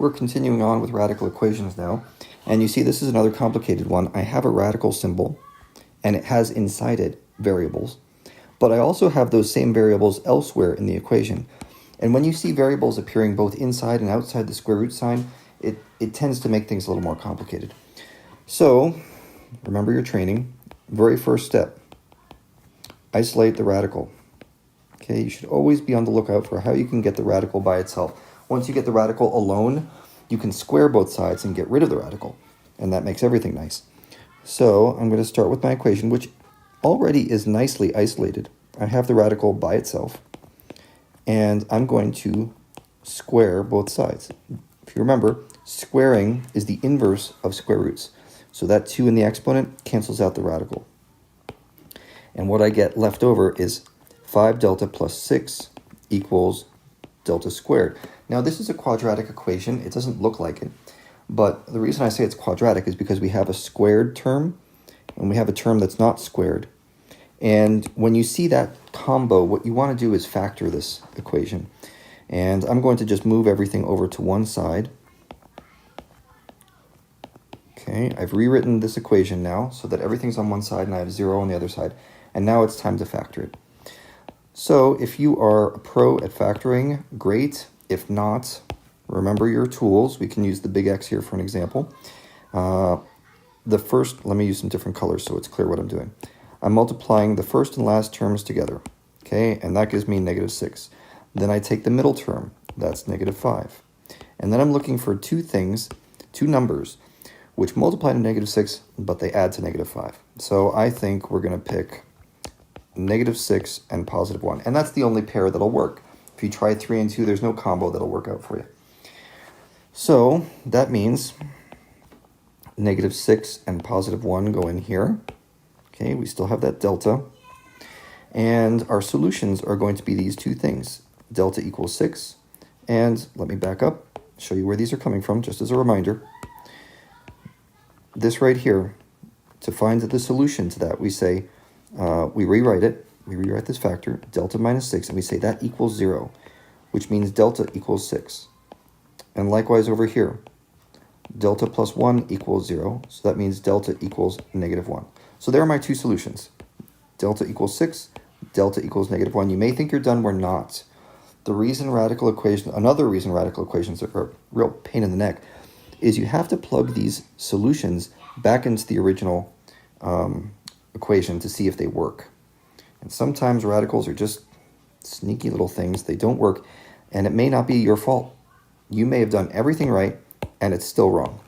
we're continuing on with radical equations now. And you see this is another complicated one. I have a radical symbol, and it has inside it variables. But I also have those same variables elsewhere in the equation. And when you see variables appearing both inside and outside the square root sign, it tends to make things a little more complicated. So, remember your training. Very first step, isolate the radical. Okay, you should always be on the lookout for how you can get the radical by itself. Once you get the radical alone, you can square both sides and get rid of the radical. And that makes everything nice. So I'm going to start with my equation, which already is nicely isolated. I have the radical by itself. And I'm going to square both sides. If you remember, squaring is the inverse of square roots. So that 2 in the exponent cancels out the radical. And what I get left over is 5 delta plus 6 equals delta squared. Now this is a quadratic equation. It doesn't look like it. But the reason I say it's quadratic is because we have a squared term and we have a term that's not squared. And when you see that combo, what you want to do is factor this equation. And I'm going to just move everything over to one side. Okay, I've rewritten this equation now so that everything's on one side and I have 0 on the other side. And now it's time to factor it. So if you are a pro at factoring, great. If not, remember your tools. We can use the big X here for an example. Let me use some different colors so it's clear what I'm doing. I'm multiplying the first and last terms together, okay? And that gives me -6. Then I take the middle term, that's -5. And then I'm looking for two numbers, which multiply to -6, but they add to -5. So I think we're going to pick -6 and +1. And that's the only pair that'll work. If you try 3 and 2, there's no combo that'll work out for you. So that means -6 and +1 go in here. Okay, we still have that delta. And our solutions are going to be these two things. Delta equals 6. And let me back up, show you where these are coming from, just as a reminder. This right here, to find the solution to that, we say, we rewrite this factor, delta minus 6, and we say that equals 0, which means delta equals 6. And likewise over here, delta plus 1 equals 0, so that means delta equals -1. So there are my two solutions. Delta equals 6, delta equals -1. You may think you're done, we're not. Another reason radical equations are a real pain in the neck is you have to plug these solutions back into the original equation to see if they work. And sometimes radicals are just sneaky little things. They don't work, and it may not be your fault. You may have done everything right, and it's still wrong.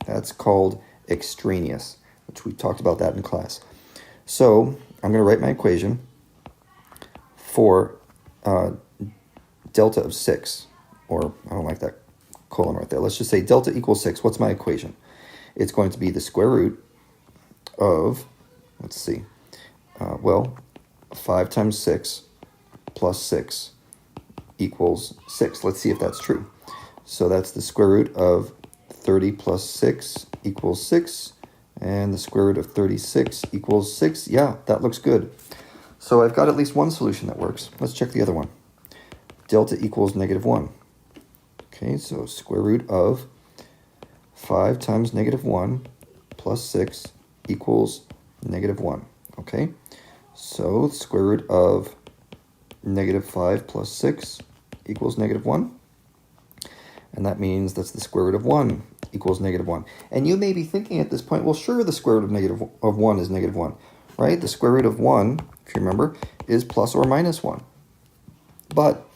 That's called extraneous, which we talked about that in class. So I'm going to write my equation for delta of 6, or I don't like that colon right there. Let's just say delta equals 6. What's my equation? It's going to be the square root of, 5 times 6 plus 6 equals 6. Let's see if that's true. So that's the square root of 30 plus 6 equals 6. And the square root of 36 equals 6. Yeah, that looks good. So I've got at least one solution that works. Let's check the other one. Delta equals -1. Okay, so square root of 5 times -1 plus 6 equals -1. Okay, so square root of -5 plus 6 equals -1. And that means that's the square root of 1 equals -1. And you may be thinking at this point, well, sure, the square root of 1 is -1, right? The square root of 1, if you remember, is plus or minus 1. But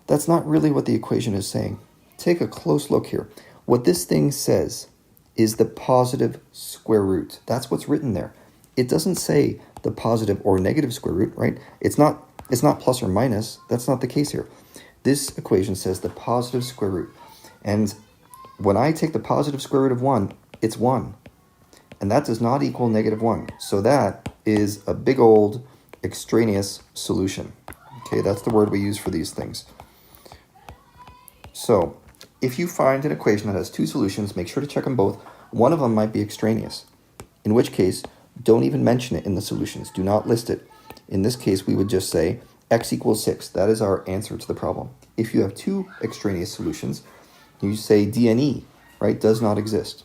that's not really what the equation is saying. Take a close look here. What this thing says is the positive square root. That's what's written there. It doesn't say the positive or negative square root, right? It's not plus or minus. That's not the case here. This equation says the positive square root. And when I take the positive square root of 1, it's 1. And that does not equal -1. So that is a big old extraneous solution. Okay, that's the word we use for these things. So if you find an equation that has two solutions, make sure to check them both. One of them might be extraneous, in which case, don't even mention it in the solutions. Do not list it. In this case, we would just say x equals 6. That is our answer to the problem. If you have two extraneous solutions, You say DNE, right? Does not exist.